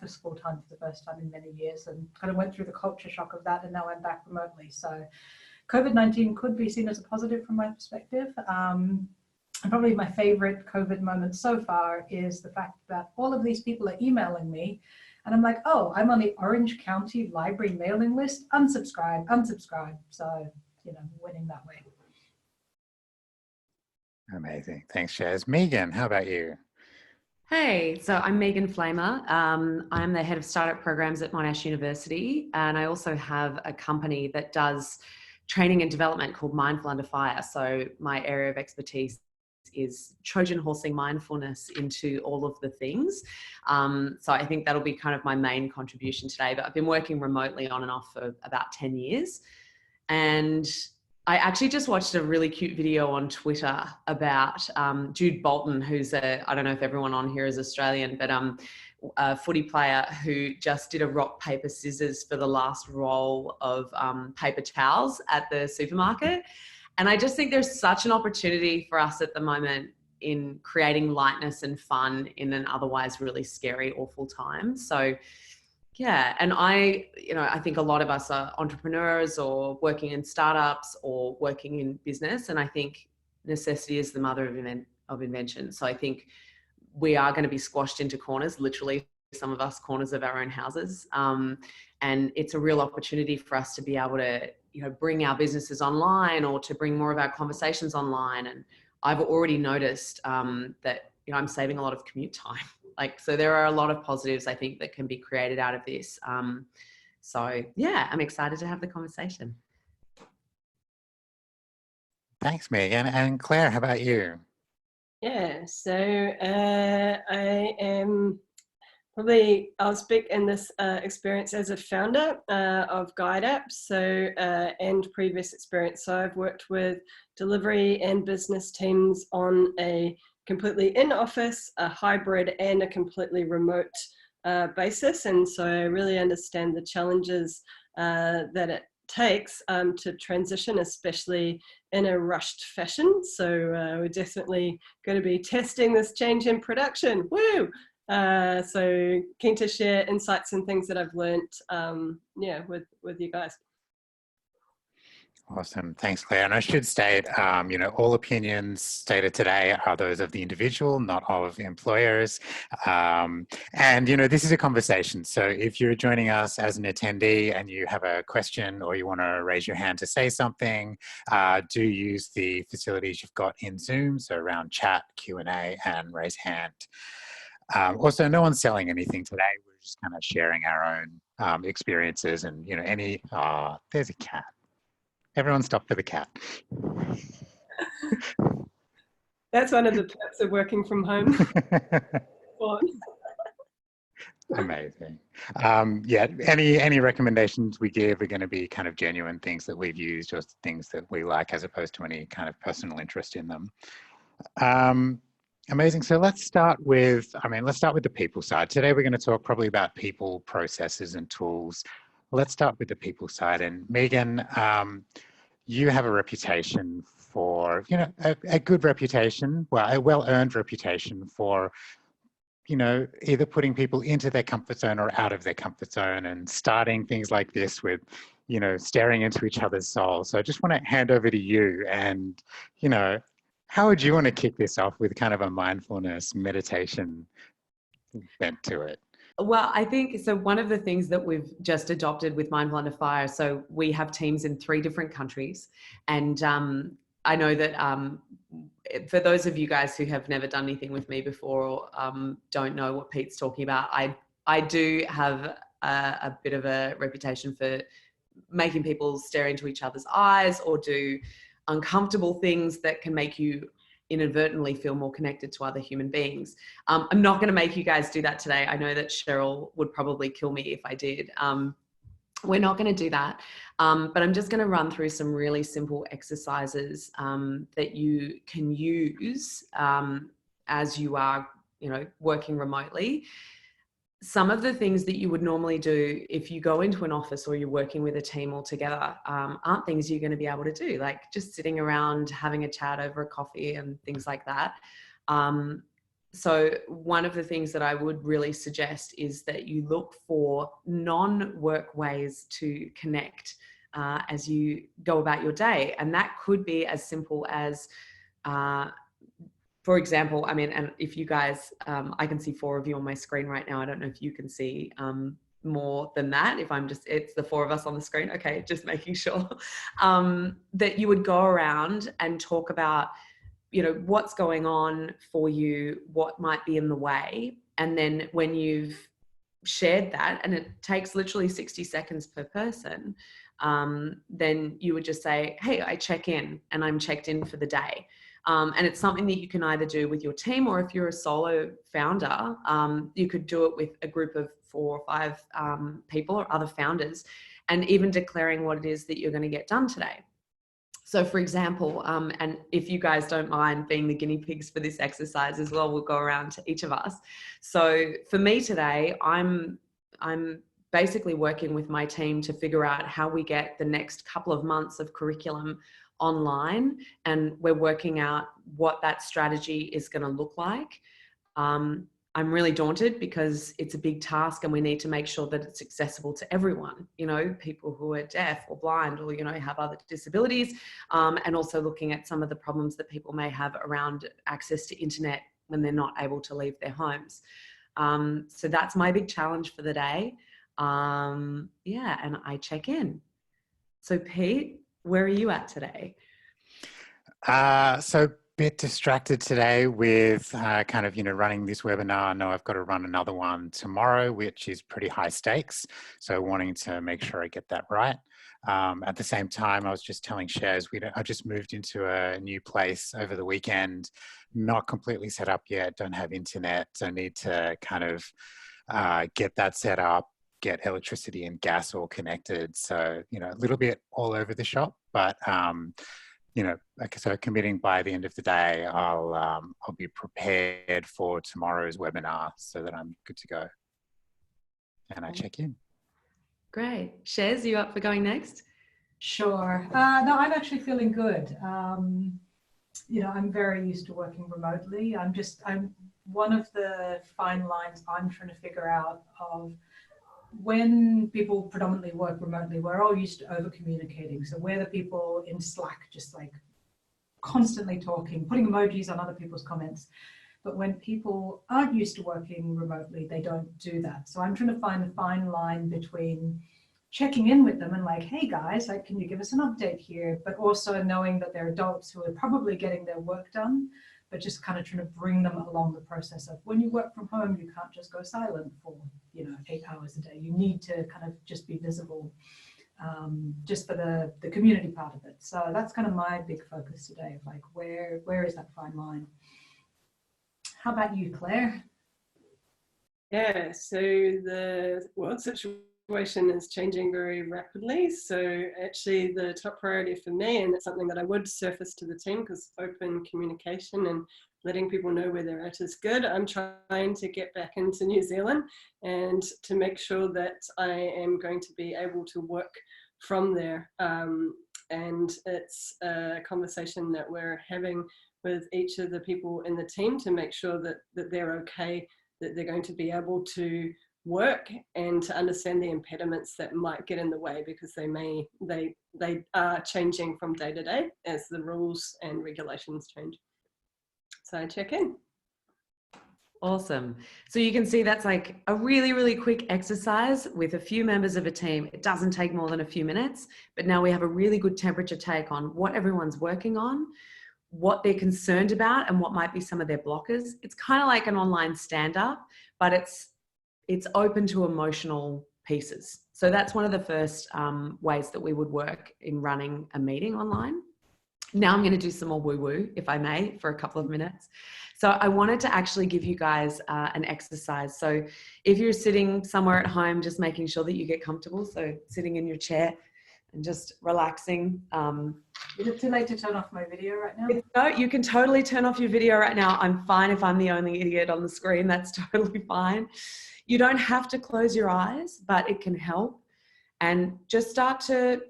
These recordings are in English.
office full time for the first time in many years, and kind of went through the culture shock of that, and now I'm back remotely. So COVID-19 could be seen as a positive from my perspective. And probably my favorite COVID moment so far is the fact that all of these people are emailing me, and I'm like, oh, I'm on the Orange County Library mailing list, unsubscribe, unsubscribe. So, winning that way. Amazing. Thanks, Shaz. Megan, how about you? Hey, so I'm Megan Flamer. I'm the head of startup programs at Monash University, and I also have a company that does training and development called Mindful Under Fire. So my area of expertise is Trojan horsing mindfulness into all of the things. So I think that'll be kind of my main contribution today, but I've been working remotely on and off for about 10 years. And I actually just watched a really cute video on Twitter about Jude Bolton, who's I don't know if everyone on here is Australian, but a footy player who just did a rock, paper, scissors for the last roll of paper towels at the supermarket. And I just think there's such an opportunity for us at the moment in creating lightness and fun in an otherwise really scary, awful time. So yeah, and I think a lot of us are entrepreneurs or working in startups or working in business. And I think necessity is the mother of invention. So I think we are going to be squashed into corners, literally some of us corners of our own houses. And it's a real opportunity for us to be able to, bring our businesses online or to bring more of our conversations online. And I've already noticed that, I'm saving a lot of commute time. So there are a lot of positives, I think, that can be created out of this. So yeah, I'm excited to have the conversation. Thanks, Megan. And Claire, how about you? Yeah, so I'll speak in this experience as a founder of Guide Apps, and previous experience. So I've worked with delivery and business teams on a completely in-office, a hybrid, and a completely remote basis. And so I really understand the challenges that it takes to transition, especially in a rushed fashion. So we're definitely going to be testing this change in production. Woo! So keen to share insights and things that I've learned, with you guys. Awesome. Thanks, Claire. And I should state, all opinions stated today are those of the individual, not of employers. This is a conversation. So if you're joining us as an attendee and you have a question or you want to raise your hand to say something, do use the facilities you've got in Zoom. So around chat, Q&A, and raise hand. Also, no one's selling anything today. We're just kind of sharing our own experiences and, there's a cat. Everyone stop for the cat. That's one of the perks of working from home. Amazing. Any recommendations we give are going to be kind of genuine things that we've used or things that we like as opposed to any kind of personal interest in them. Amazing. So let's start with the people side. Today we're going to talk probably about people, processes, and tools. Let's start with the people side. And Megan, you have a reputation for, a good reputation, a well-earned reputation for, either putting people into their comfort zone or out of their comfort zone and starting things like this with, staring into each other's souls. So I just want to hand over to you and, how would you want to kick this off with kind of a mindfulness meditation bent to it? Well, I think, so one of the things that we've just adopted with Mindful Under Fire, so we have teams in 3 different countries. And I know that for those of you guys who have never done anything with me before or don't know what Pete's talking about, I do have a bit of a reputation for making people stare into each other's eyes or do uncomfortable things that can make you inadvertently feel more connected to other human beings. I'm not going to make you guys do that today. I know that Cheryl would probably kill me if I did. We're not going to do that. But I'm just going to run through some really simple exercises that you can use as you are, working remotely. Some of the things that you would normally do if you go into an office or you're working with a team all together aren't things you're going to be able to do, like just sitting around having a chat over a coffee and things like that. So one of the things that I would really suggest is that you look for non-work ways to connect as you go about your day. And that could be as simple as, for example, I mean, and if you guys, I can see 4 of you on my screen right now. I don't know if you can see more than that. If I'm just, it's the 4 of us on the screen. Okay, just making sure that you would go around and talk about, you know, what's going on for you, what might be in the way. And then when you've shared that, and it takes literally 60 seconds per person, then you would just say, hey, I check in and I'm checked in for the day. And it's something that you can either do with your team, or if you're a solo founder, you could do it with a group of 4 or 5 people or other founders, and even declaring what it is that you're going to get done today. So for example, and if you guys don't mind being the guinea pigs for this exercise as well, we'll go around to each of us. So for me today, I'm basically working with my team to figure out how we get the next couple of months of curriculum online, and we're working out what that strategy is going to look like. I'm really daunted because it's a big task, and we need to make sure that it's accessible to everyone, you know, people who are deaf or blind, or, you know, have other disabilities, and also looking at some of the problems that people may have around access to internet when they're not able to leave their homes. So that's my big challenge for the day. Yeah, and I check in. So Pete, where are you at today? So bit distracted today with kind of, you know, running this webinar. I know I've got to run another one tomorrow, which is pretty high stakes. So wanting to make sure I get that right. At the same time, I was just telling Shares, I just moved into a new place over the weekend, not completely set up yet, don't have internet. So need to kind of get that set up, get electricity and gas all connected. So, you know, a little bit all over the shop, but you know, so committing by the end of the day, I'll be prepared for tomorrow's webinar so that I'm good to go. And I check in. Great. Shares, you up for going next? Sure. No, I'm actually feeling good. You know, I'm very used to working remotely. I'm one of the fine lines I'm trying to figure out of when people predominantly work remotely, we're all used to over communicating. So we're the people in Slack, just like constantly talking, putting emojis on other people's comments. But when people aren't used to working remotely, they don't do that. So I'm trying to find the fine line between checking in with them and like, hey guys, like, can you give us an update here? But also knowing that they're adults who are probably getting their work done, but just kind of trying to bring them along the process of when you work from home, you can't just go silent for, you know, 8 hours a day. You need to kind of just be visible, just for the community part of it. So that's kind of my big focus today, of like, where is that fine line? How about you, Claire? Yeah, so the world situation is changing very rapidly. So actually the top priority for me, and it's something that I would surface to the team because open communication and letting people know where they're at is good. I'm trying to get back into New Zealand and to make sure that I am going to be able to work from there. And it's a conversation that we're having with each of the people in the team to make sure that they're okay, that they're going to be able to work, and to understand the impediments that might get in the way, because they are changing from day to day as the rules and regulations change. So I check in. Awesome. So you can see that's like a really, really quick exercise with a few members of a team. It doesn't take more than a few minutes, but now we have a really good temperature take on what everyone's working on, what they're concerned about, and what might be some of their blockers. It's kind of like an online stand-up, but it's open to emotional pieces. So that's one of the first ways that we would work in running a meeting online. Now I'm going to do some more woo-woo, if I may, for a couple of minutes. So I wanted to actually give you guys an exercise. So if you're sitting somewhere at home, just making sure that you get comfortable. So sitting in your chair and just relaxing. Is it too late to turn off my video right now? No, you can totally turn off your video right now. I'm fine if I'm the only idiot on the screen. That's totally fine. You don't have to close your eyes, but it can help. And just start to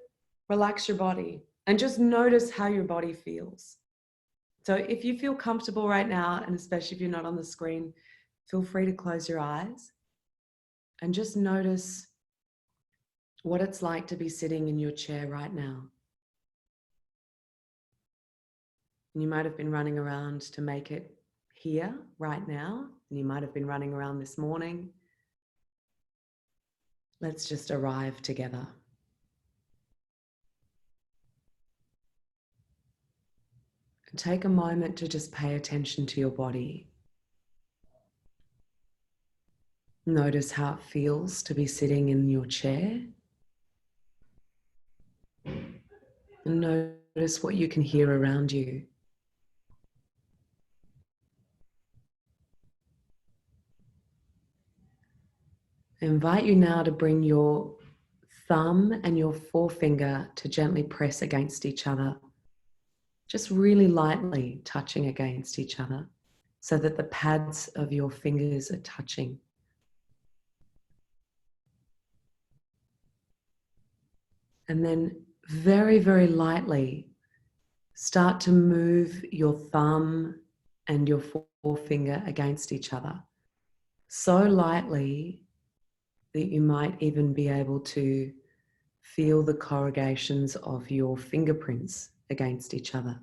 relax your body and just notice how your body feels. So if you feel comfortable right now, and especially if you're not on the screen, feel free to close your eyes and just notice what it's like to be sitting in your chair right now. And you might have been running around to make it here right now, and you might have been running around this morning. Let's just arrive together. And take a moment to just pay attention to your body. Notice how it feels to be sitting in your chair. And notice what you can hear around you. I invite you now to bring your thumb and your forefinger to gently press against each other, just really lightly touching against each other so that the pads of your fingers are touching. And then very, very lightly start to move your thumb and your forefinger against each other. So lightly that you might even be able to feel the corrugations of your fingerprints against each other.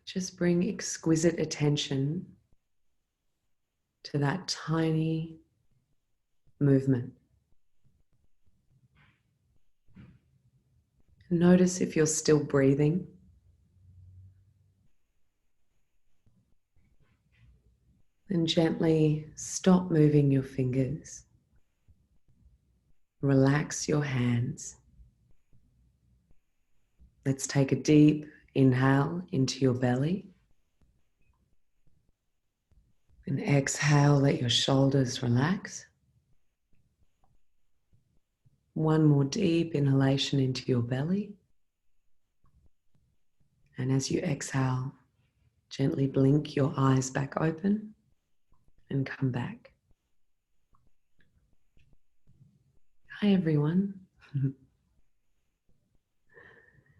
Just bring exquisite attention to that tiny movement. Notice if you're still breathing. And gently stop moving your fingers. Relax your hands. Let's take a deep inhale into your belly. And exhale, let your shoulders relax. One more deep inhalation into your belly. And as you exhale, gently blink your eyes back open and come back. Hi, everyone.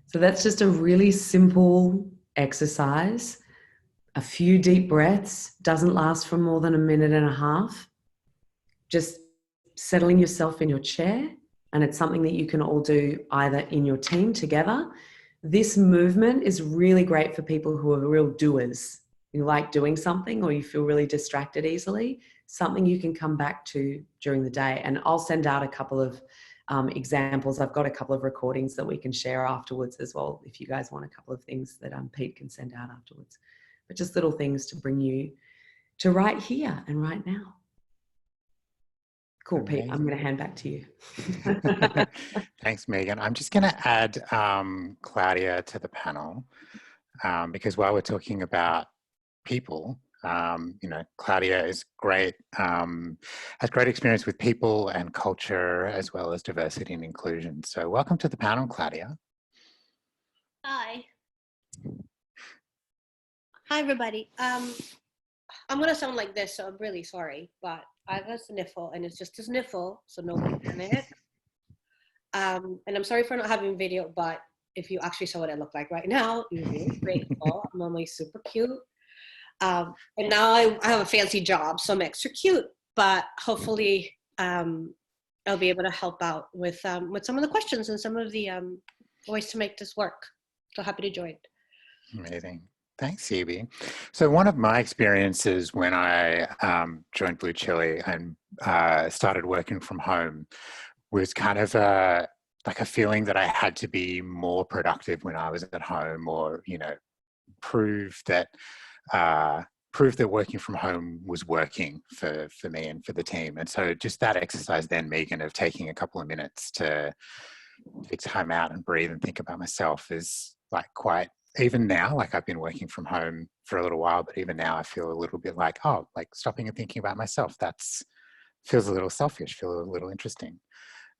So that's just a really simple exercise. A few deep breaths, doesn't last for more than 1.5 minutes. Just settling yourself in your chair, and it's something that you can all do either in your team together. This movement is really great for people who are real doers. You like doing something or you feel really distracted easily, something you can come back to during the day. And I'll send out a couple of examples. I've got a couple of recordings that we can share afterwards as well, if you guys want a couple of things that Pete can send out afterwards. But just little things to bring you to right here and right now. Cool, Amazing. Pete, I'm going to hand back to you. Thanks, Megan. I'm just going to add Claudia to the panel because while we're talking about people, Claudia is great, has great experience with people and culture as well as diversity and inclusion. So welcome to the panel, Claudia. Hi. Hi, everybody. I'm going to sound like this, so I'm really sorry, but I have a sniffle, and it's just a sniffle, so nobody panic. And I'm sorry for not having video, but if you actually saw what I look like right now, you'd be really grateful. I'm normally super cute. And now I have a fancy job, so I'm extra cute, but hopefully I'll be able to help out with some of the questions and some of the ways to make this work. So happy to join. Amazing. Thanks, Evie. So one of my experiences when I joined Blue Chilli and started working from home was kind of like a feeling that I had to be more productive when I was at home, or prove that working from home was working for me and for the team. And so just that exercise then, Megan, of taking a couple of minutes to take time out and breathe and think about myself is like quite, even now, like I've been working from home for a little while, but even now I feel a little bit like, oh, like stopping and thinking about myself, feels a little selfish, feel a little interesting.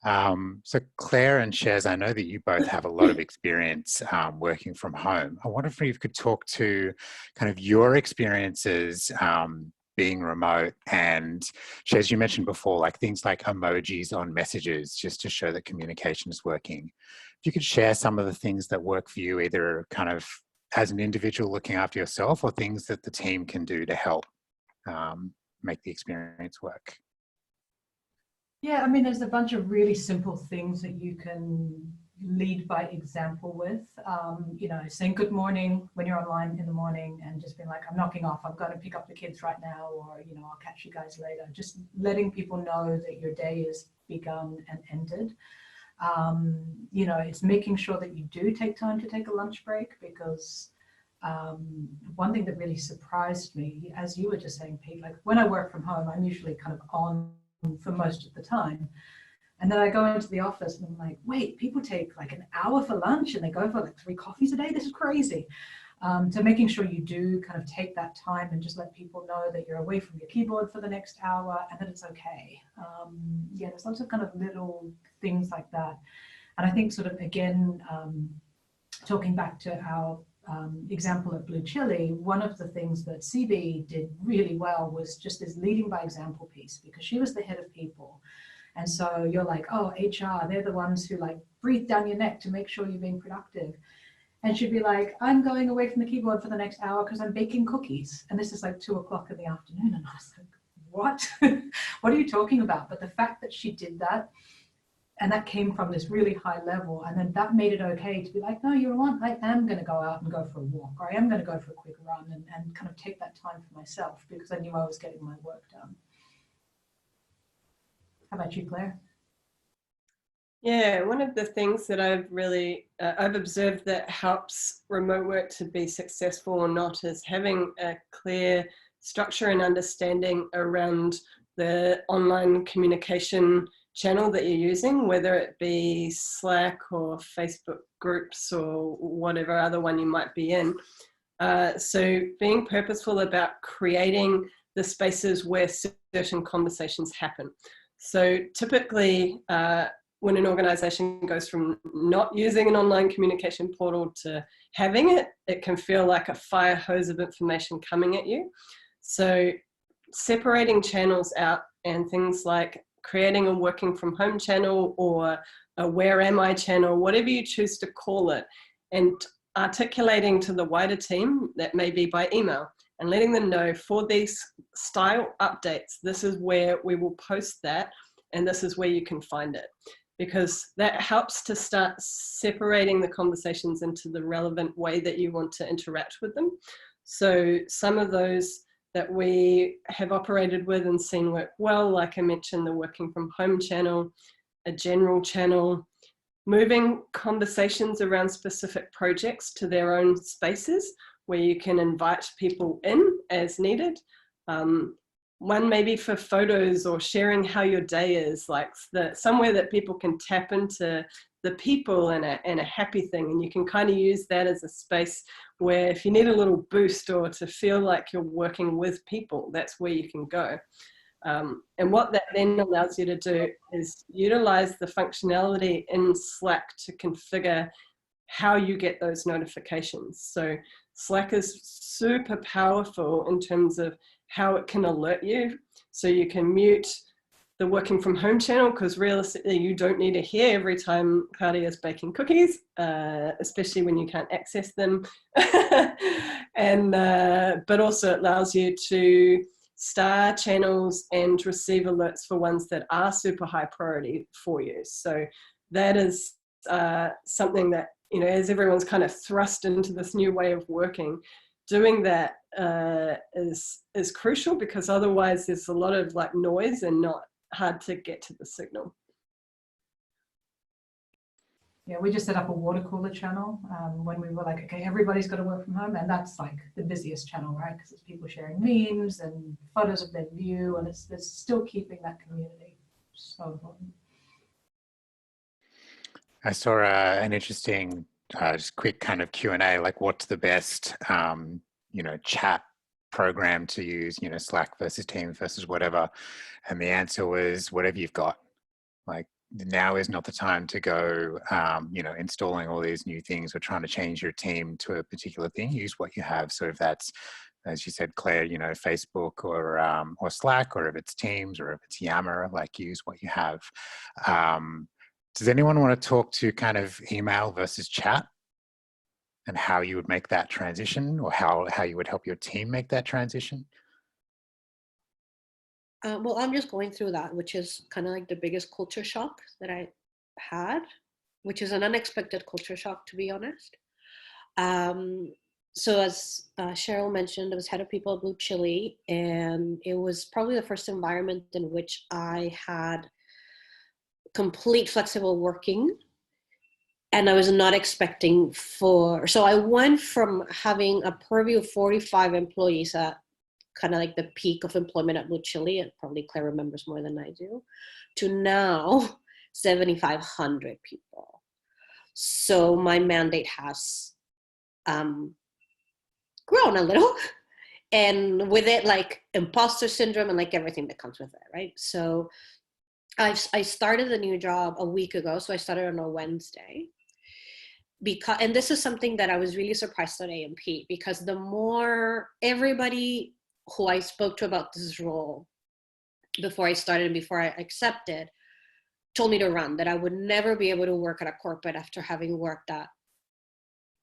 So Claire and Shez, I know that you both have a lot of experience working from home. I wonder if you could talk to kind of your experiences being remote. And as you mentioned before, like things like emojis on messages, just to show that communication is working. If you could share some of the things that work for you, either kind of as an individual looking after yourself, or things that the team can do to help make the experience work. Yeah, I mean, there's a bunch of really simple things that you can lead by example with, you know, saying good morning when you're online in the morning and just being like, I'm knocking off, I'm going to pick up the kids right now, or, you know, I'll catch you guys later. Just letting people know that your day is begun and ended. You know, it's making sure that you do take time to take a lunch break, because one thing that really surprised me, as you were just saying, Pete, like when I work from home, I'm usually kind of on for most of the time. And then I go into the office and I'm like, wait, people take like an hour for lunch and they go for like 3 coffees a day? This is crazy. So making sure you do kind of take that time and just let people know that you're away from your keyboard for the next hour and that it's okay. Yeah, there's lots of kind of little things like that. And I think sort of, again, talking back to our example at Blue Chili, one of the things that CB did really well was just this leading by example piece, because she was the head of people. And so you're like, oh, HR, they're the ones who like breathe down your neck to make sure you're being productive. And she'd be like, I'm going away from the keyboard for the next hour because I'm baking cookies. And this is like 2 o'clock in the afternoon. And I was like, what? What are you talking about? But the fact that she did that, and that came from this really high level, and then that made it okay to be like, no, you know what? I am going to go out and go for a walk, or I am going to go for a quick run, and kind of take that time for myself, because I knew I was getting my work done. How about you, Claire? Yeah, one of the things that I've really, I've observed that helps remote work to be successful or not is having a clear structure and understanding around the online communication channel that you're using, whether it be Slack or Facebook groups or whatever other one you might be in. So being purposeful about creating the spaces where certain conversations happen. So typically, when an organization goes from not using an online communication portal to having it, it can feel like a fire hose of information coming at you. So separating channels out, and things like creating a working from home channel or a where am I channel, whatever you choose to call it, and articulating to the wider team, that may be by email, and letting them know for these style updates, this is where we will post that, and this is where you can find it. Because that helps to start separating the conversations into the relevant way that you want to interact with them. So some of those that we have operated with and seen work well, like I mentioned, the working from home channel, a general channel, moving conversations around specific projects to their own spaces where you can invite people in as needed. One maybe for photos or sharing how your day is, like somewhere that people can tap into the people and a happy thing. And you can kind of use that as a space where if you need a little boost or to feel like you're working with people, that's where you can go. And what that then allows you to do is utilize the functionality in Slack to configure how you get those notifications. So Slack is super powerful in terms of how it can alert you. So you can mute the working from home channel, because realistically you don't need to hear every time Claudia is baking cookies, especially when you can't access them. And but also it allows you to star channels and receive alerts for ones that are super high priority for you. So that is something that, you know, as everyone's kind of thrust into this new way of working, doing that is crucial, because otherwise there's a lot of like noise and not hard to get to the signal. Yeah, we just set up a water cooler channel when we were like, okay, everybody's got to work from home, and that's like the busiest channel, right? Because it's people sharing memes and photos of their view, and it's still keeping that community. So important. I saw an interesting, just quick kind of Q&A, like what's the best, you know, chat program to use, you know, Slack versus Teams versus whatever. And the answer was whatever you've got. Like now is not the time to go, you know, installing all these new things or trying to change your team to a particular thing. Use what you have. So if that's as you said, Claire, you know, Facebook or Slack, or if it's Teams or if it's Yammer, like use what you have. Does anyone want to talk to kind of email versus chat and how you would make that transition, or how you would help your team make that transition? Well, I'm just going through that, which is kind of like the biggest culture shock that I had, which is an unexpected culture shock, to be honest. So as Cheryl mentioned, I was head of people at Blue Chili, and it was probably the first environment in which I had complete flexible working, and I was not expecting so I went from having a purview of 45 employees at kind of like the peak of employment at Blue Chili, and probably Claire remembers more than I do, to now 7,500 people. So my mandate has grown a little, and with it, like imposter syndrome and like everything that comes with it, right? So I started the new job a week ago. So I started on a Wednesday. And this is something that I was really surprised at AMP, because the more everybody who I spoke to about this role before I started and before I accepted told me to run, that I would never be able to work at a corporate after having worked at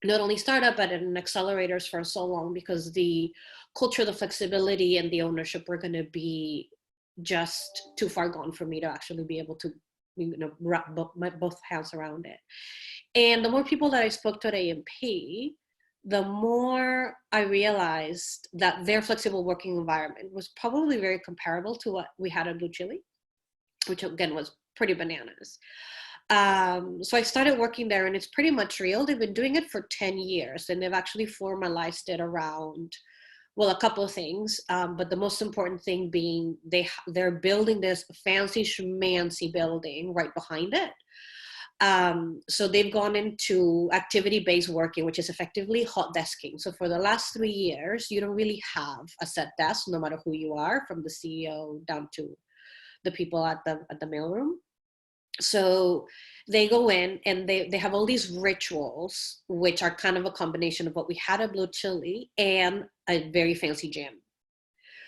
not only startup, but in accelerators for so long, because the culture, the flexibility, and the ownership were going to be just too far gone for me to actually be able to, you know, wrap both hands around it. And the more people that I spoke to at AMP, the more I realized that their flexible working environment was probably very comparable to what we had at Blue Chili, which again was pretty bananas. So I started working there, and it's pretty much real. They've been doing it for 10 years, and they've actually formalized it around, well, a couple of things, but the most important thing being they're building this fancy schmancy building right behind it. So they've gone into activity-based working, which is effectively hot desking. So for the last 3 years, you don't really have a set desk, no matter who you are, from the CEO down to the people at the mailroom. So they go in and they have all these rituals, which are kind of a combination of what we had at Blue Chili and a very fancy gym.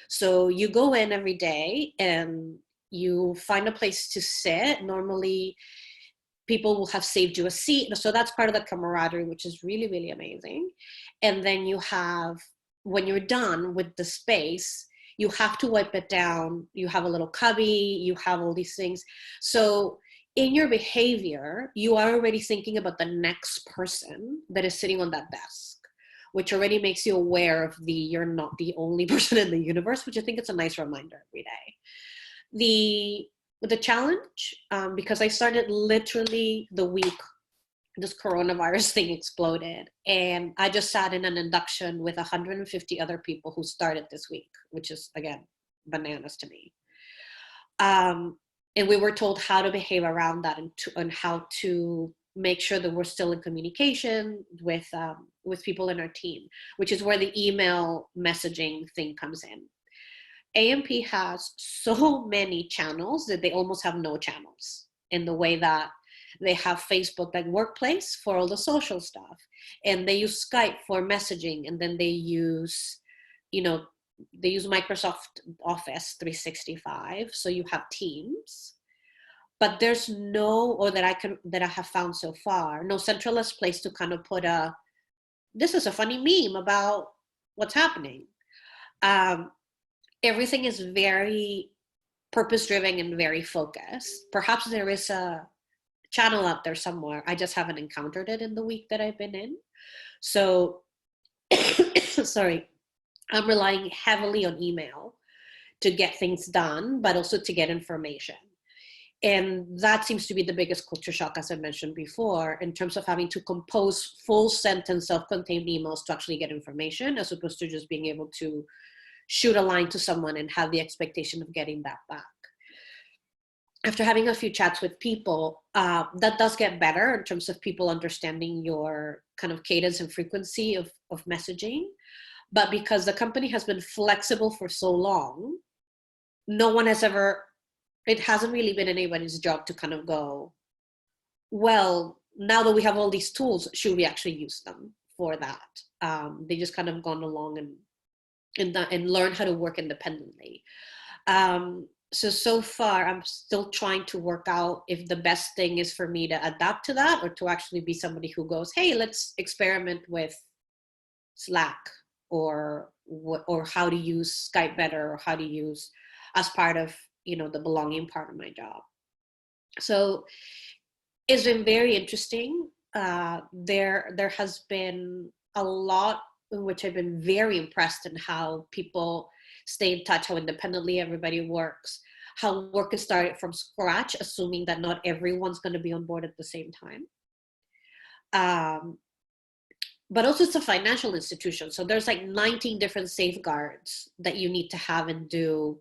So you go in every day and you find a place to sit. Normally, people will have saved you a seat. So that's part of the camaraderie, which is really, really amazing. And then you have, when you're done with the space, you have to wipe it down. You have a little cubby, you have all these things. So in your behavior, you are already thinking about the next person that is sitting on that desk, which already makes you aware of you're not the only person in the universe, which I think it's a nice reminder every day. The challenge, because I started literally the week this coronavirus thing exploded, and I just sat in an induction with 150 other people who started this week, which is, again, bananas to me. And we were told how to behave around that, and how to make sure that we're still in communication with people in our team, which is where the email messaging thing comes in. AMP has so many channels that they almost have no channels, in the way that they have Facebook, like Workplace, for all the social stuff, and they use Skype for messaging, and then they use, they use Microsoft Office 365. So you have Teams, but there's no, or that I have found so far, no centralized place to kind of put this is a funny meme about what's happening. Everything is very purpose-driven and very focused. Perhaps there is a channel out there somewhere. I just haven't encountered it in the week that I've been in. So, sorry, I'm relying heavily on email to get things done, but also to get information. And that seems to be the biggest culture shock, as I mentioned before, in terms of having to compose full sentence self-contained emails to actually get information, as opposed to just being able to shoot a line to someone and have the expectation of getting that back. After having a few chats with people, that does get better in terms of people understanding your kind of cadence and frequency of messaging. But because the company has been flexible for so long, it hasn't really been anybody's job to kind of go, well, now that we have all these tools, should we actually use them for that? They just kind of gone along and and learn how to work independently. So far, I'm still trying to work out if the best thing is for me to adapt to that, or to actually be somebody who goes, hey, let's experiment with Slack, or how to use Skype better, or how to use as part of, the belonging part of my job. So it's been very interesting. There has been a lot in which I've been very impressed in how people stay in touch, how independently everybody works, how work is started from scratch, assuming that not everyone's going to be on board at the same time. But also it's a financial institution. So there's like 19 different safeguards that you need to have and do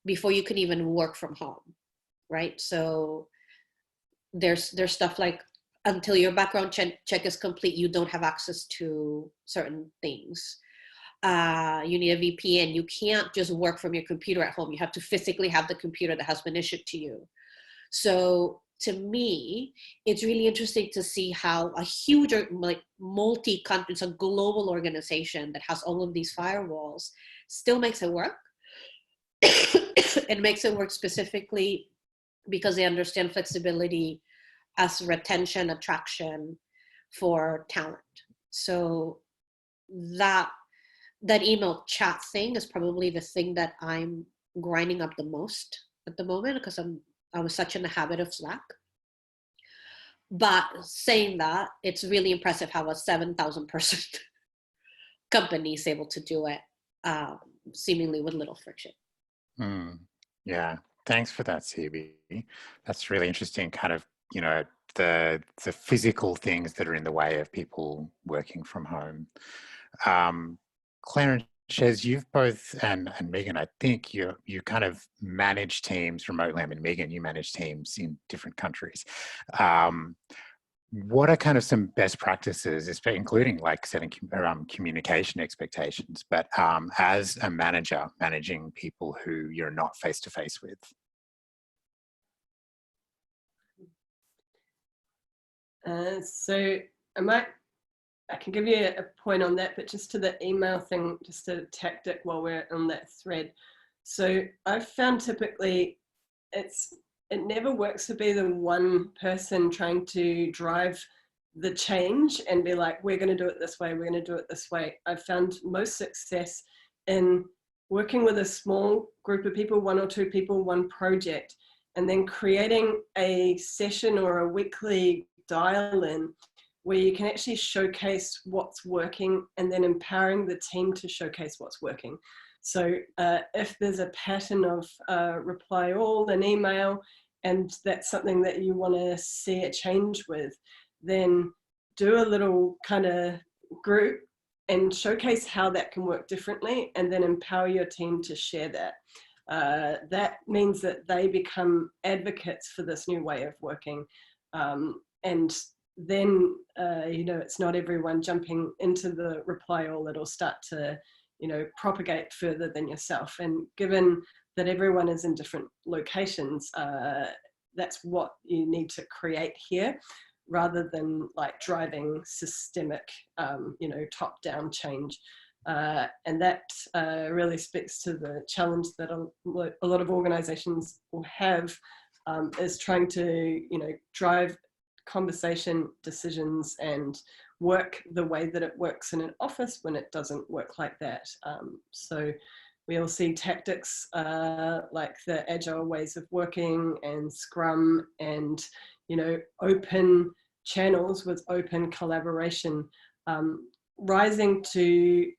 before you can even work from home, right? So there's stuff like, until your background check is complete, you don't have access to certain things. You need a VPN. You can't just work from your computer at home. You have to physically have the computer that has been issued to you. So to me, it's really interesting to see how a huge, like multi-country, a global organization that has all of these firewalls still makes it work. It makes it work specifically because they understand flexibility as retention, attraction for talent. So that email chat thing is probably the thing that I'm grinding up the most at the moment, because I was such in the habit of Slack. But saying that, it's really impressive how a 7,000 person company is able to do it seemingly with little friction. Yeah, thanks for that, CB. That's really interesting, kind of, the physical things that are in the way of people working from home. Claire and Chez, you've both, and Megan, I think you kind of manage teams remotely. I mean, Megan, you manage teams in different countries. What are kind of some best practices, including like setting communication expectations, but as a manager, managing people who you're not face-to-face with? So I can give you a point on that, but just to the email thing, just a tactic while we're on that thread. So I've found typically it never works to be the one person trying to drive the change and be like, we're going to do it this way, we're going to do it this way. I've found most success in working with a small group of people, 1 or 2 people, one project, and then creating a session or a weekly dial-in where you can actually showcase what's working and then empowering the team to showcase what's working. So if there's a pattern of reply all, an email, and that's something that you want to see a change with, then do a little kind of group and showcase how that can work differently, and then empower your team to share that. That means that they become advocates for this new way of working. And then, it's not everyone jumping into the reply all. It'll start to, propagate further than yourself. And given that everyone is in different locations, that's what you need to create here, rather than like driving systemic, top-down change. And that really speaks to the challenge that a lot of organizations will have, is trying to, drive conversation, decisions, and work the way that it works in an office when it doesn't work like that. So we'll see tactics like the agile ways of working and Scrum and, open channels with open collaboration, rising to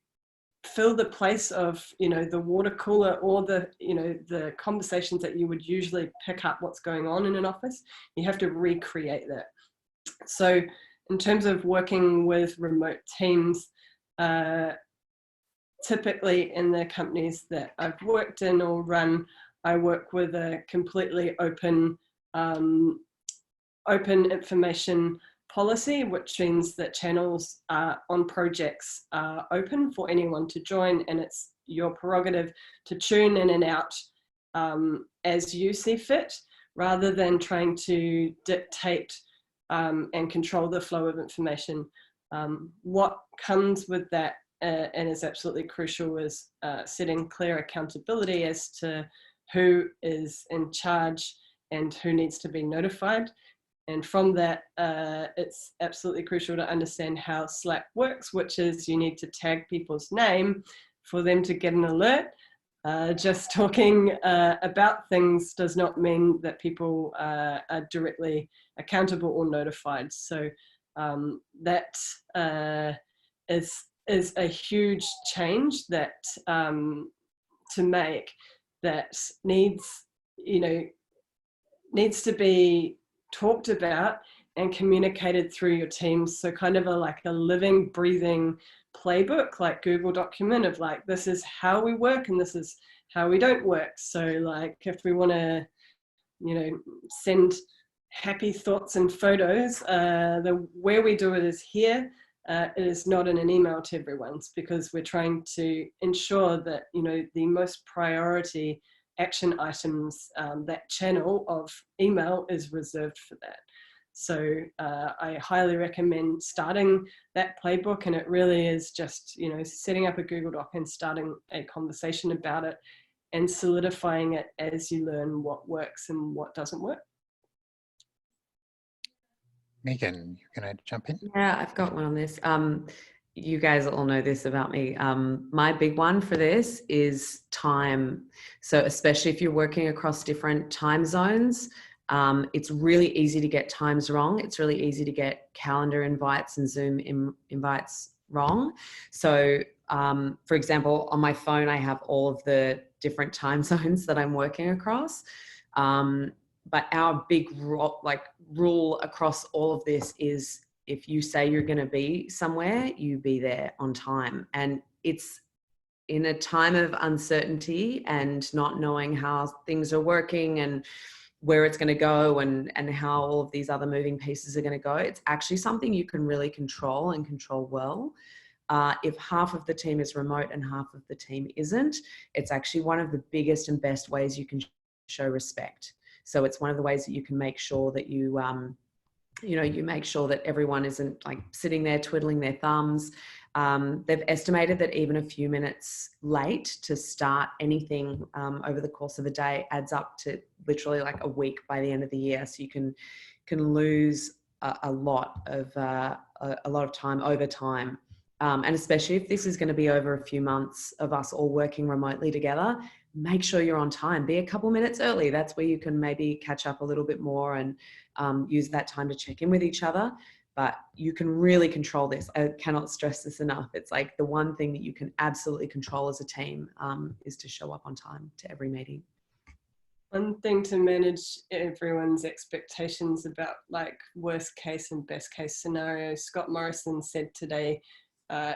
fill the place of, the water cooler or the conversations that you would usually pick up what's going on in an office. You have to recreate that. So in terms of working with remote teams, typically in the companies that I've worked in or run, I work with a completely open information policy, which means that channels on projects are open for anyone to join, and it's your prerogative to tune in and out as you see fit, rather than trying to dictate and control the flow of information. What comes with that and is absolutely crucial is setting clear accountability as to who is in charge and who needs to be notified. And from that, it's absolutely crucial to understand how Slack works, which is you need to tag people's name for them to get an alert. Just talking about things does not mean that people are directly accountable or notified. So that is a huge change that to make, that needs to be talked about and communicated through your teams. So kind of like a living, breathing playbook, like Google document of like, this is how we work and this is how we don't work. So like if we want to, send happy thoughts and photos, the where we do it is here. It is not in an email to everyone's, because we're trying to ensure that, the most priority action items, that channel of email is reserved for that. So I highly recommend starting that playbook, and it really is just, setting up a Google Doc and starting a conversation about it and solidifying it as you learn what works and what doesn't work. Megan, you're going to jump in? Yeah, I've got one on this. You guys all know this about me. My big one for this is time. So especially if you're working across different time zones, it's really easy to get times wrong. It's really easy to get calendar invites and Zoom invites wrong. So for example, on my phone, I have all of the different time zones that I'm working across. But our big rule across all of this is, if you say you're going to be somewhere, you be there on time. And it's in a time of uncertainty and not knowing how things are working and where it's going to go and how all of these other moving pieces are going to go. It's actually something you can really control and control well. If half of the team is remote and half of the team isn't, it's actually one of the biggest and best ways you can show respect. So it's one of the ways that you can make sure that you make sure that everyone isn't like sitting there twiddling their thumbs. They've estimated that even a few minutes late to start anything over the course of a day adds up to literally like a week by the end of the year. So you can lose a lot of time over time. And especially if this is going to be over a few months of us all working remotely together, make sure you're on time. Be a couple minutes early. That's where you can maybe catch up a little bit more and use that time to check in with each other. But you can really control this. I cannot stress this enough. It's like the one thing that you can absolutely control as a team is to show up on time to every meeting. One thing to manage everyone's expectations about like worst case and best case scenarios, Scott Morrison said today,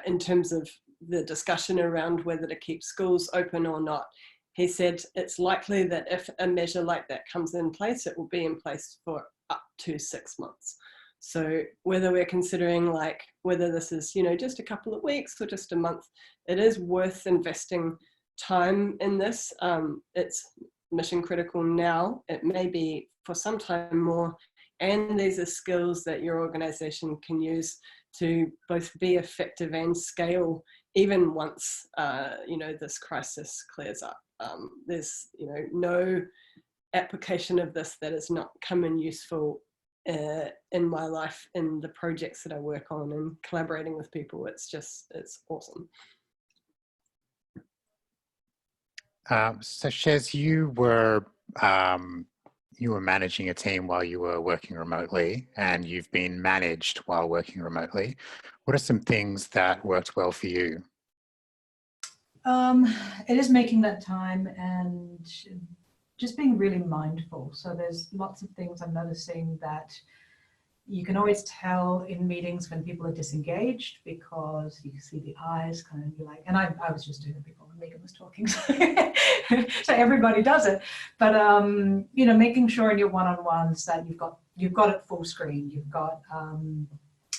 in terms of the discussion around whether to keep schools open or not, he said it's likely that if a measure like that comes in place, it will be in place for up to 6 months. So whether we're considering like whether this is, just a couple of weeks or just a month, it is worth investing time in this. It's mission critical now. It may be for some time more. And these are skills that your organization can use to both be effective and scale even once, this crisis clears up. There's, no application of this that has not come in useful in my life, in the projects that I work on and collaborating with people. It's awesome. So Shez, you were managing a team while you were working remotely, and you've been managed while working remotely. What are some things that worked well for you? It is making that time and just being really mindful. So there's lots of things I'm noticing that you can always tell in meetings when people are disengaged, because you can see the eyes kind of, you're like, and I was just doing it before when Megan was talking, so everybody does it. But making sure in your one-on-ones that you've got it full screen, you've got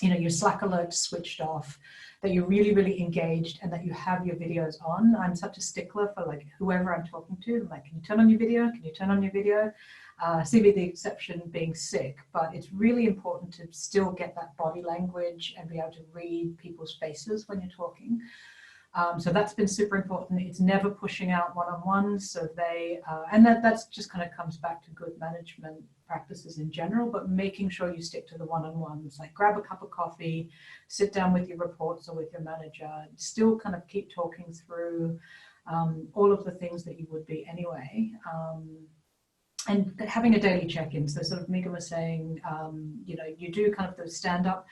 your Slack alerts switched off, that you're really, really engaged, and that you have your videos on. I'm such a stickler for like whoever I'm talking to. I'm like, can you turn on your video? Can you turn on your video? CV the exception being sick, but it's really important to still get that body language and be able to read people's faces when you're talking. So that's been super important. It's never pushing out one-on-ones. So and that's just kind of comes back to good management practices in general, but making sure you stick to the one-on-ones, like grab a cup of coffee, sit down with your reports or with your manager, still kind of keep talking through all of the things that you would be anyway. And having a daily check-in. So sort of Megan was saying, you do kind of those stand-up.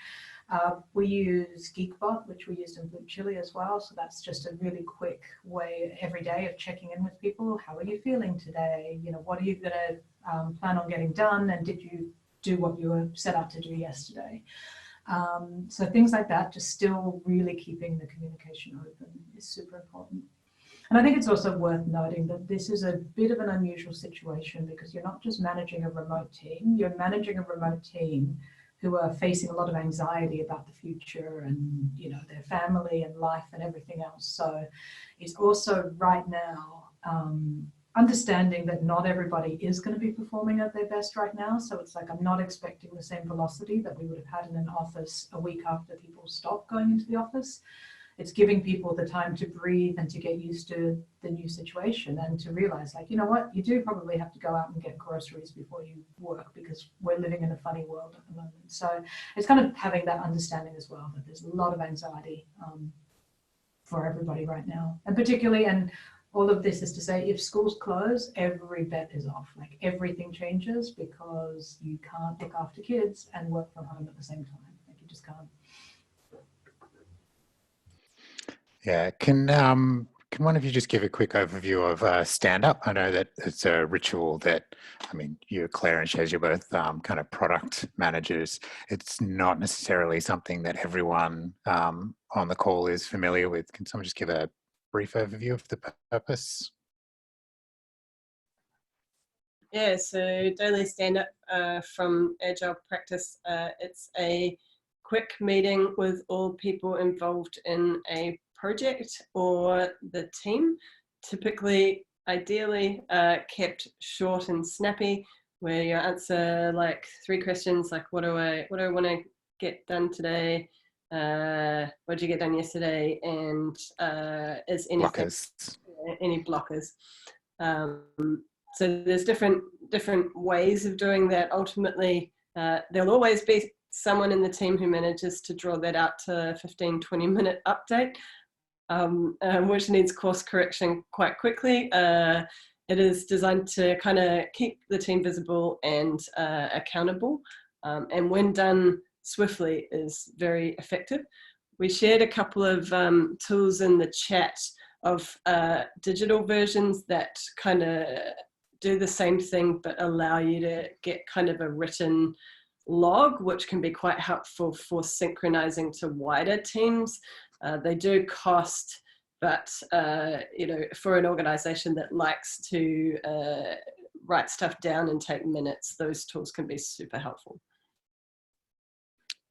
We use Geekbot, which we used in BlueChilli as well. So that's just a really quick way every day of checking in with people. How are you feeling today? What are you going to plan on getting done? And did you do what you were set out to do yesterday? So things like that, just still really keeping the communication open is super important. And I think it's also worth noting that this is a bit of an unusual situation because you're not just managing a remote team, you're managing a remote team who are facing a lot of anxiety about the future and, their family and life and everything else. So it's also right now understanding that not everybody is going to be performing at their best right now. So it's like I'm not expecting the same velocity that we would have had in an office a week after people stopped going into the office. It's giving people the time to breathe and to get used to the new situation and to realize, like, you know what, you do probably have to go out and get groceries before you work because we're living in a funny world at the moment. So it's kind of having that understanding as well that there's a lot of anxiety for everybody right now. And particularly, and all of this is to say, if schools close, every bet is off. Like everything changes because you can't look after kids and work from home at the same time. Like you just can't. Yeah, can one of you just give a quick overview of stand-up? I know that it's a ritual that, you, Claire and Shez, you're both kind of product managers. It's not necessarily something that everyone on the call is familiar with. Can someone just give a brief overview of the purpose? Yeah, so daily stand-up from Agile Practice, it's a quick meeting with all people involved in a project or the team, typically, ideally kept short and snappy, where you answer like 3 questions, like what do I want to get done today, what did you get done yesterday, and is anything any blockers. So there's different ways of doing that. Ultimately, there'll always be someone in the team who manages to draw that out to a 15-20 minute update, which needs course correction quite quickly. It is designed to kind of keep the team visible and accountable, and when done swiftly is very effective. We shared a couple of tools in the chat of digital versions that kind of do the same thing but allow you to get kind of a written log, which can be quite helpful for synchronizing to wider teams. They do cost, but for an organization that likes to write stuff down and take minutes, those tools can be super helpful.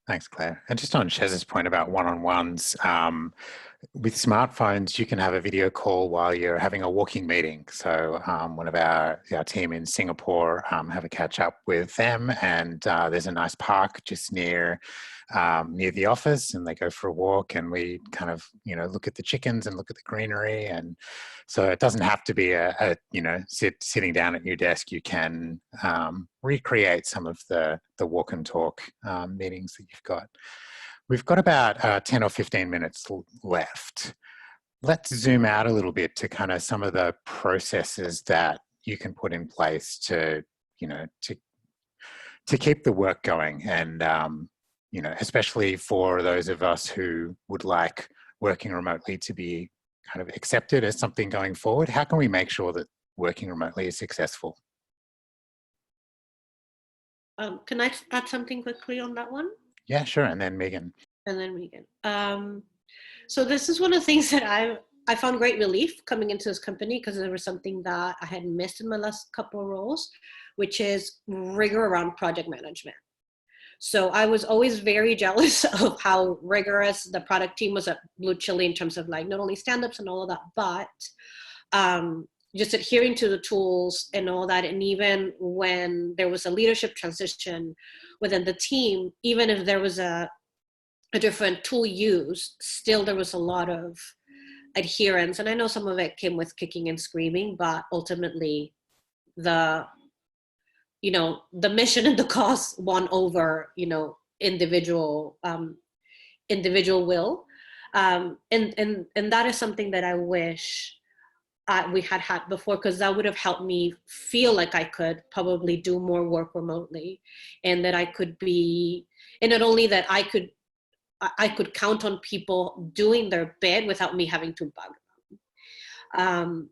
Thanks, Claire. And just on Shez's point about one-on-ones, with smartphones, you can have a video call while you're having a walking meeting. So one of our team in Singapore have a catch up with them, and there's a nice park just near the office, and they go for a walk, and we kind of look at the chickens and look at the greenery. And so it doesn't have to be sitting down at your desk. You can recreate some of the walk and talk meetings that you've got. We've got about 10 or 15 minutes left. Let's zoom out a little bit to kind of some of the processes that you can put in place to keep the work going, and especially for those of us who would like working remotely to be kind of accepted as something going forward. How can we make sure that working remotely is successful? Can I add something quickly on that one? Yeah, sure. And then Megan. So this is one of the things that I found great relief coming into this company, because there was something that I had missed in my last couple of roles, which is rigor around project management. So I was always very jealous of how rigorous the product team was at BlueChilli in terms of like not only stand-ups and all of that, but just adhering to the tools and all that. And even when there was a leadership transition within the team, even if there was a different tool used, still there was a lot of adherence. And I know some of it came with kicking and screaming, but ultimately the mission and the cause won over, individual will. And that is something that I wish we had before, because that would have helped me feel like I could probably do more work remotely, and that I could be, and not only that I could count on people doing their bit without me having to bug them.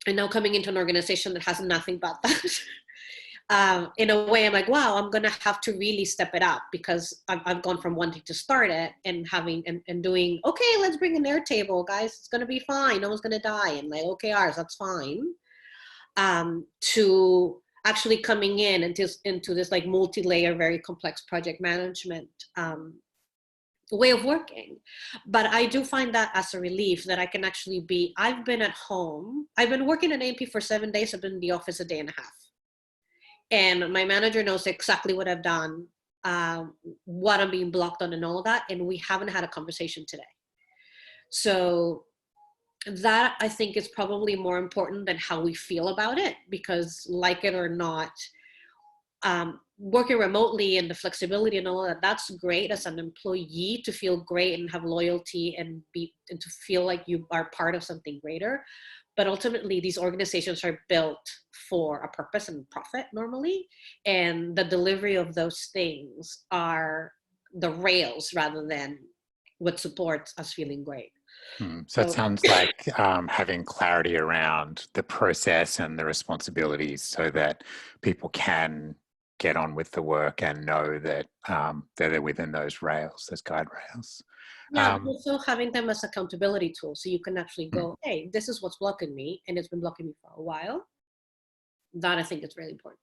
And now coming into an organization that has nothing but that, in a way, I'm like, wow, I'm going to have to really step it up, because I've gone from wanting to start it and having, and doing, okay, let's bring an air table, guys. It's going to be fine. No one's going to die. And like, OKRs, that's fine. To actually coming in into this like multi-layer, very complex project management way of working. But I do find that as a relief, that I can actually I've been at home. I've been working at AMP for 7 days. I've been in the office a day and a half. And my manager knows exactly what I've done, what I'm being blocked on and all that. And we haven't had a conversation today. So that, I think, is probably more important than how we feel about it, because like it or not, working remotely and the flexibility and all that, that's great as an employee, to feel great and have loyalty and to feel like you are part of something greater. But ultimately, these organizations are built for a purpose and profit normally, and the delivery of those things are the rails rather than what supports us feeling great. So it sounds like having clarity around the process and the responsibilities, so that people can get on with the work and know that they're within those rails, those guide rails. Yeah, also having them as accountability tools, so you can actually go, hey, this is what's blocking me, and it's been blocking me for a while. That, I think, is really important.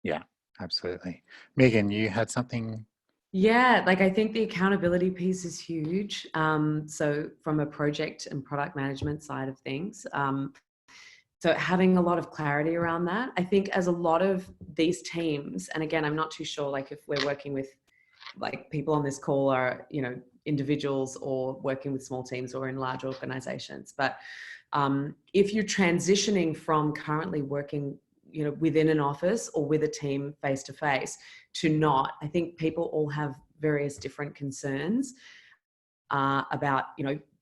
Yeah, absolutely. Megan, you had something? Yeah, like I think the accountability piece is huge. So from a project and product management side of things, so having a lot of clarity around that, I think as a lot of these teams, and again, I'm not too sure, like if we're working with, like people on this call are, individuals or working with small teams or in large organizations. But if you're transitioning from currently working, within an office or with a team face to face to not, I think people all have various different concerns about,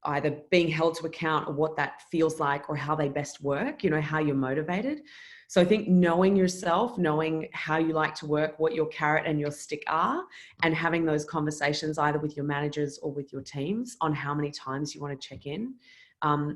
either being held to account or what that feels like, or how they best work, how you're motivated. So I think knowing yourself, knowing how you like to work, what your carrot and your stick are, and having those conversations either with your managers or with your teams on how many times you want to check in.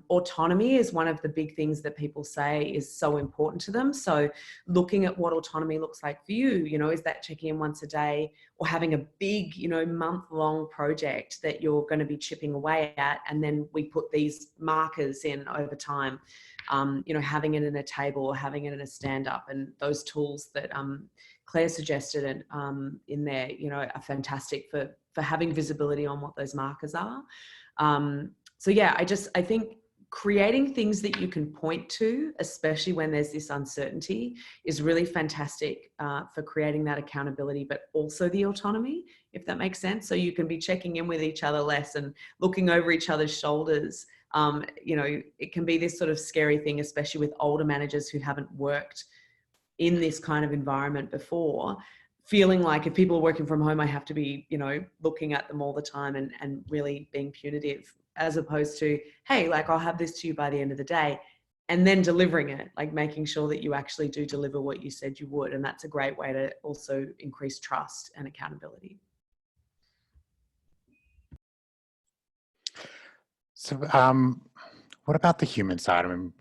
Autonomy is one of the big things that people say is so important to them. So looking at what autonomy looks like for you, is that checking in once a day, or having a big, month-long project that you're going to be chipping away at, and then we put these markers in over time, having it in a table or having it in a stand-up, and those tools that Claire suggested in there, are fantastic for having visibility on what those markers are. So yeah, I think creating things that you can point to, especially when there's this uncertainty, is really fantastic for creating that accountability, but also the autonomy, if that makes sense. So you can be checking in with each other less and looking over each other's shoulders. It can be this sort of scary thing, especially with older managers who haven't worked in this kind of environment before, feeling like if people are working from home, I have to be, looking at them all the time and really being punitive, as opposed to, hey, like I'll have this to you by the end of the day, and then delivering it, like making sure that you actually do deliver what you said you would. And that's a great way to also increase trust and accountability. So what about the human side? I mean,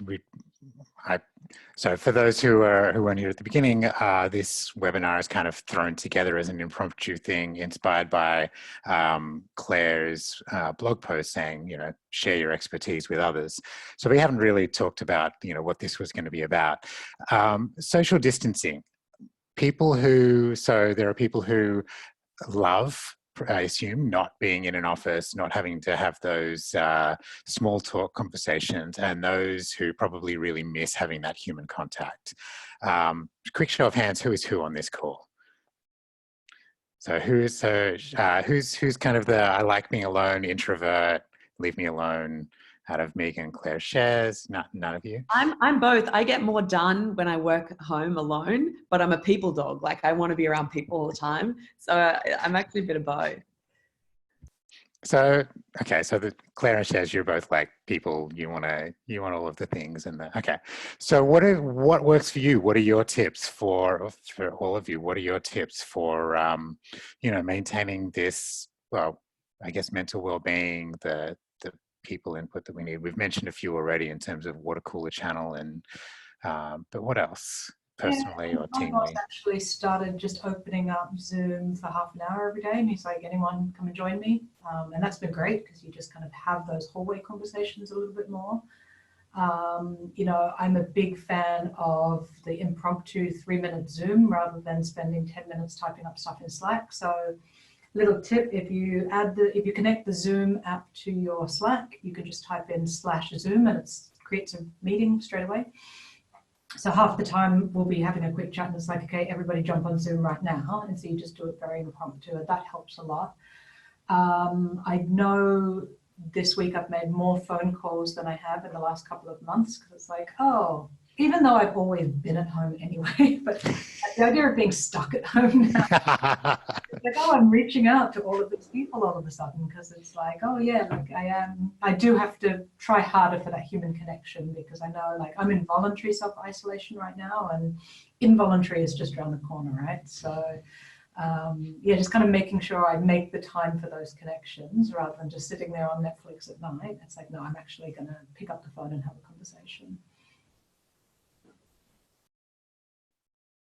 so for those who weren't here at the beginning, this webinar is kind of thrown together as an impromptu thing inspired by Claire's blog post saying, share your expertise with others. So we haven't really talked about, what this was going to be about. Social distancing. So there are people who love, I assume, not being in an office, not having to have those small talk conversations, and those who probably really miss having that human contact. Quick show of hands, who is who on this call? So who's kind of the I like being alone, introvert, leave me alone, out of Megan and Claire's shares? None of you? I'm both. I get more done when I work at home alone, but I'm a people dog. Like, I want to be around people all the time. So I'm actually a bit of both. So, okay, so Claire and Shez, you're both like people, you want all of the things okay. So what works for you? What are your tips for all of you? What are your tips for, maintaining this, well, I guess mental well-being, the people input that we need? We've mentioned a few already in terms of water cooler channel but what else? Personally or my boss teamly? actually started just opening up Zoom for half an hour every day, and he's like, anyone come and join me? And that's been great because you just kind of have those hallway conversations a little bit more. I'm a big fan of the impromptu 3-minute Zoom rather than spending 10 minutes typing up stuff in Slack. So little tip, if you connect the Zoom app to your Slack, you can just type in /Zoom and it creates a meeting straight away. So half the time we'll be having a quick chat and it's like, okay, everybody jump on Zoom right now. And so you just do it very impromptu, and that helps a lot. I know this week I've made more phone calls than I have in the last couple of months, because it's like, oh, even though I've always been at home anyway, but the idea of being stuck at home now, it's like, oh, I'm reaching out to all of these people all of a sudden, because it's like, oh yeah, like I do have to try harder for that human connection, because I know like I'm in voluntary self-isolation right now, and involuntary is just around the corner, right? So just kind of making sure I make the time for those connections rather than just sitting there on Netflix at night. It's like, no, I'm actually going to pick up the phone and have a conversation.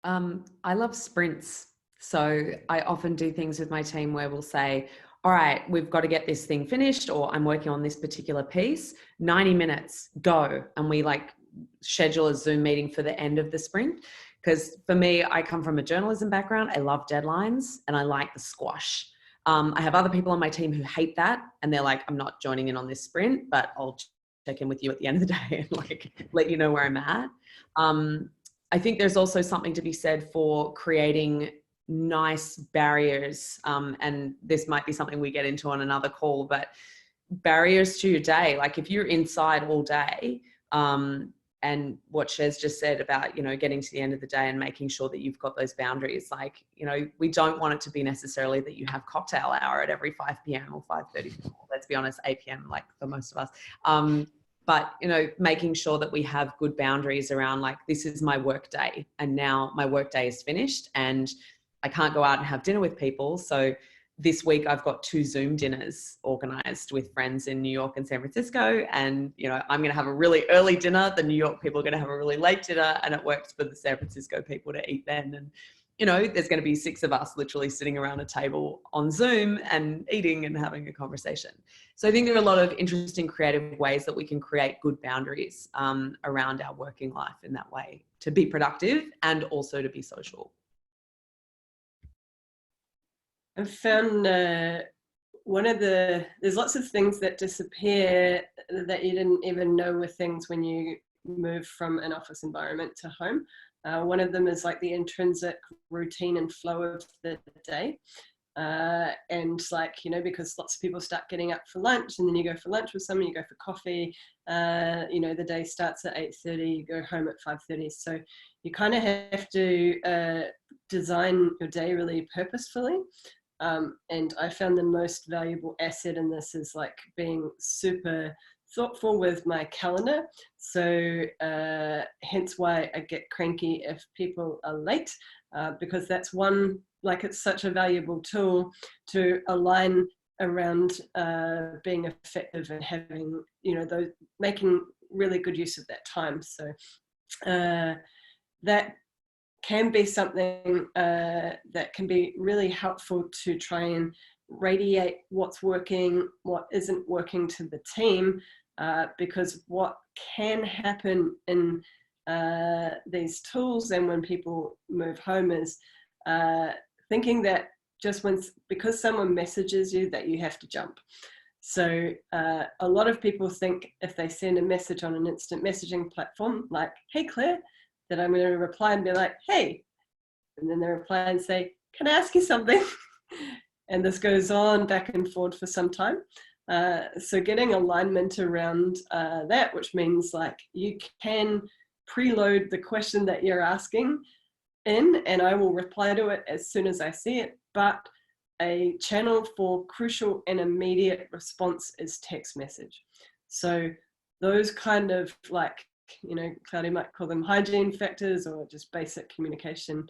I love sprints. So I often do things with my team where we'll say, all right, we've got to get this thing finished, or I'm working on this particular piece, 90 minutes, go. And we like schedule a Zoom meeting for the end of the sprint. Because for me, I come from a journalism background. I love deadlines and I like the squash. I have other people on my team who hate that, and they're like, I'm not joining in on this sprint, but I'll check in with you at the end of the day and like let you know where I'm at. I think there's also something to be said for creating nice barriers. And this might be something we get into on another call, but barriers to your day. Like if you're inside all day, and what Shez just said about, getting to the end of the day and making sure that you've got those boundaries. Like, we don't want it to be necessarily that you have cocktail hour at every 5 p.m. or 5:30. Let's be honest, 8 p.m. like for most of us. But, making sure that we have good boundaries around like, this is my work day and now my work day is finished and I can't go out and have dinner with people. So this week I've got 2 Zoom dinners organized with friends in New York and San Francisco. And, I'm going to have a really early dinner. The New York people are going to have a really late dinner, and it works for the San Francisco people to eat then. And, there's going to be 6 of us literally sitting around a table on Zoom and eating and having a conversation. So I think there are a lot of interesting creative ways that we can create good boundaries around our working life in that way, to be productive and also to be social. I've found there's lots of things that disappear that you didn't even know were things when you move from an office environment to home. One of them is like the intrinsic routine and flow of the day. And like, because lots of people start getting up for lunch, and then you go for lunch with someone, you go for coffee, the day starts at 8:30, you go home at 5:30. So you kind of have to design your day really purposefully. And I found the most valuable asset in this is like being super thoughtful with my calendar. So hence why I get cranky if people are late, because that's one, like it's such a valuable tool to align around being effective and having, making really good use of that time. So that can be something that can be really helpful to try and radiate what's working, what isn't working to the team, because what can happen in these tools and when people move home is thinking that because someone messages you that you have to jump. So a lot of people think if they send a message on an instant messaging platform like, hey Claire, that I'm going to reply and be like, hey, and then they reply and say, can I ask you something? And this goes on back and forth for some time. So getting alignment around that, which means like you can preload the question that you're asking in, and I will reply to it as soon as I see it, but a channel for crucial and immediate response is text message. So those kind of, like, you know, Claudia might call them hygiene factors or just basic communication,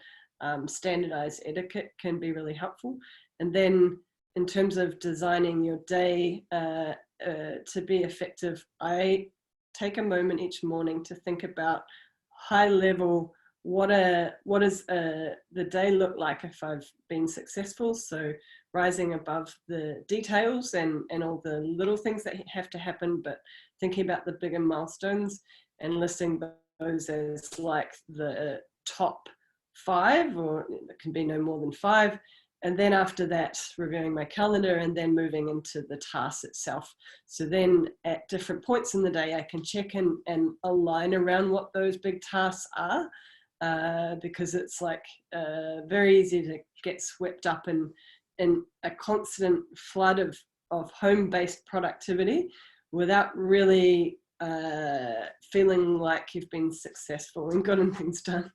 standardized etiquette can be really helpful. And then in terms of designing your day to be effective, I take a moment each morning to think about high level, what does the day look like if I've been successful? So rising above the details and all the little things that have to happen, but thinking about the bigger milestones and listing those as like the top 5, or it can be no more than 5. And then after that, reviewing my calendar and then moving into the task itself. So then at different points in the day, I can check in and align around what those big tasks are, because it's like very easy to get swept up in a constant flood of home-based productivity without really feeling like you've been successful and gotten things done.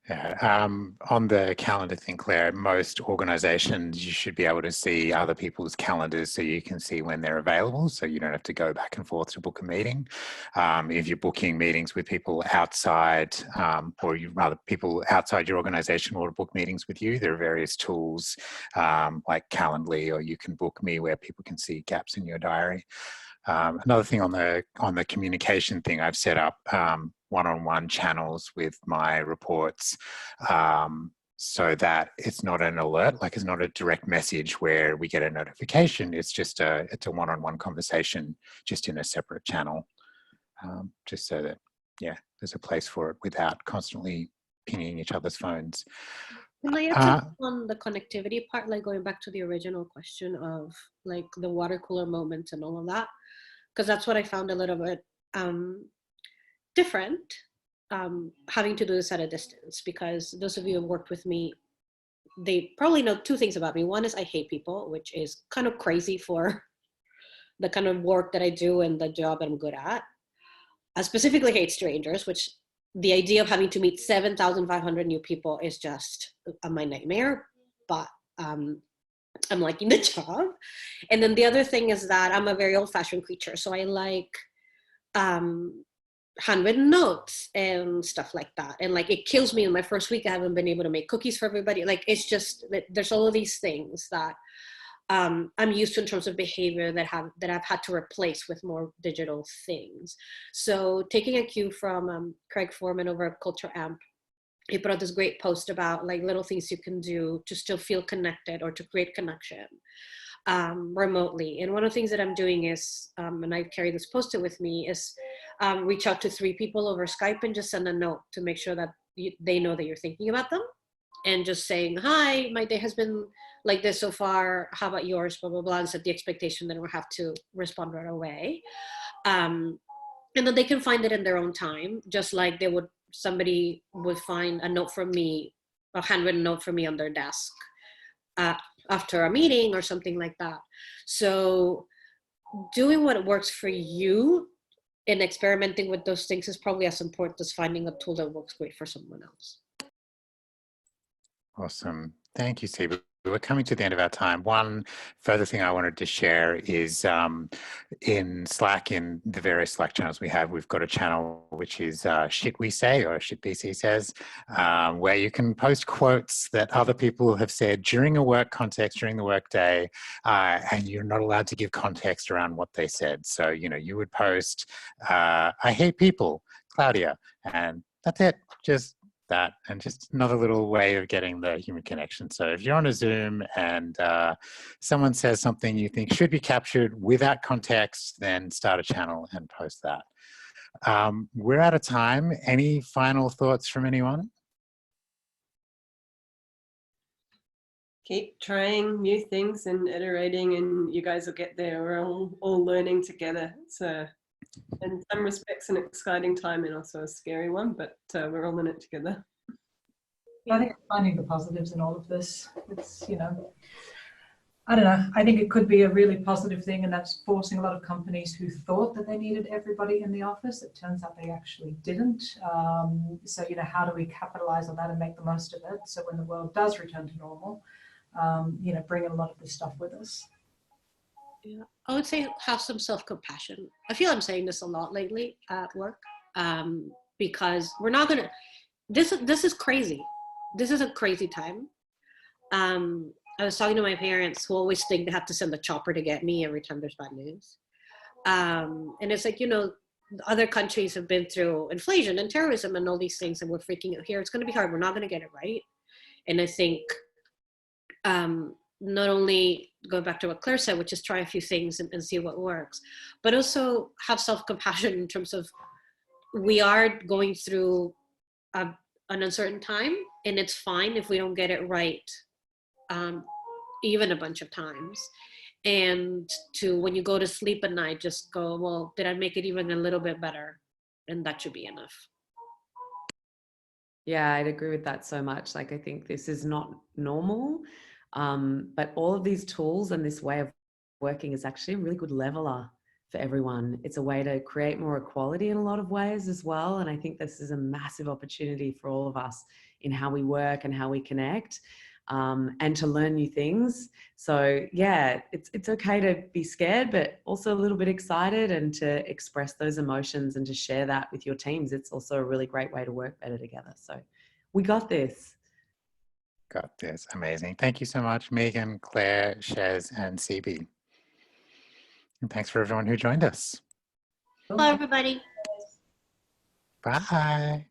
Yeah, on the calendar thing, Claire, most organizations, you should be able to see other people's calendars so you can see when they're available, so you don't have to go back and forth to book a meeting. If you're booking meetings with people outside, or you rather people outside your organization want to book meetings with you, there are various tools like Calendly, or you can book me where people can see gaps in your diary. Another thing on the communication thing, I've set up one-on-one channels with my reports, so that it's not an alert, like it's not a direct message where we get a notification. It's just it's a one-on-one conversation, just in a separate channel, just so that, yeah, there's a place for it without constantly pinging each other's phones. Can I touch on the connectivity part, like going back to the original question of like the water cooler moments and all of that? Because that's what I found a little bit different, having to do this at a distance, because those of you who have worked with me, they probably know 2 things about me. One is I hate people, which is kind of crazy for the kind of work that I do and the job that I'm good at. I specifically hate strangers, which the idea of having to meet 7,500 new people is just my nightmare, but I'm liking the job. And then the other thing is that I'm a very old-fashioned creature, so I like handwritten notes and stuff like that. And like, it kills me in my first week I haven't been able to make cookies for everybody. Like, it's just, there's all of these things that I'm used to in terms of behavior that I've had to replace with more digital things. So taking a cue from Craig Foreman over at Culture Amp, he put out this great post about like little things you can do to still feel connected or to create connection remotely. And one of the things that I'm doing is, and I carry this post-it with me, is reach out to 3 people over Skype and just send a note to make sure that they know that you're thinking about them. And just saying, hi, my day has been like this so far. How about yours? Blah, blah, blah. And set the expectation that we'll have to respond right away. And then they can find it in their own time, just like somebody would find a note from me, a handwritten note from me on their desk after a meeting or something like that. So doing what works for you and experimenting with those things is probably as important as finding a tool that works great for someone else. Awesome. Thank you, Siba. We're coming to the end of our time. One further thing I wanted to share is in Slack, in the various Slack channels we have, we've got a channel which is Shit We Say, or Shit BC Says, where you can post quotes that other people have said during a work context, during the work day, and you're not allowed to give context around what they said. So, you know, you would post, I hate people, Claudia, and that's it. Just that, and just another little way of getting the human connection. So if you're on a Zoom and someone says something you think should be captured without context, then start a channel and post that. We're out of time. Any final thoughts from anyone? Keep trying new things and iterating, and you guys will get there. We're all learning together. It's in some respects an exciting time and also a scary one, but we're all in it together. I think finding the positives in all of this, it's, you know, I don't know. I think it could be a really positive thing, and that's forcing a lot of companies who thought that they needed everybody in the office. It turns out they actually didn't. So, you know, how do we capitalize on that and make the most of it? So when the world does return to normal, you know, bring a lot of this stuff with us. Yeah, I would say have some self-compassion. I feel I'm saying this a lot lately at work, because we're not gonna. This is crazy. This is a crazy time. I was talking to my parents who always think they have to send the chopper to get me every time there's bad news. And it's like, you know, other countries have been through inflation and terrorism and all these things, and we're freaking out here. It's going to be hard. We're not going to get it right. And I think not only go back to what Claire said, which is try a few things and see what works, but also have self-compassion in terms of we are going through an uncertain time, and it's fine if we don't get it right even a bunch of times. And to, when you go to sleep at night, just go, well, did I make it even a little bit better? And that should be enough. Yeah, I'd agree with that so much. Like, I think this is not normal, but all of these tools and this way of working is actually a really good leveler for everyone. It's a way to create more equality in a lot of ways as well. And I think this is a massive opportunity for all of us in how we work and how we connect, and to learn new things. So yeah, it's okay to be scared, but also a little bit excited, and to express those emotions and to share that with your teams. It's also a really great way to work better together. So we got this. Got this. Amazing. Thank you so much, Megan, Claire, Shez, and CB. And thanks for everyone who joined us. Hello, everybody. Bye.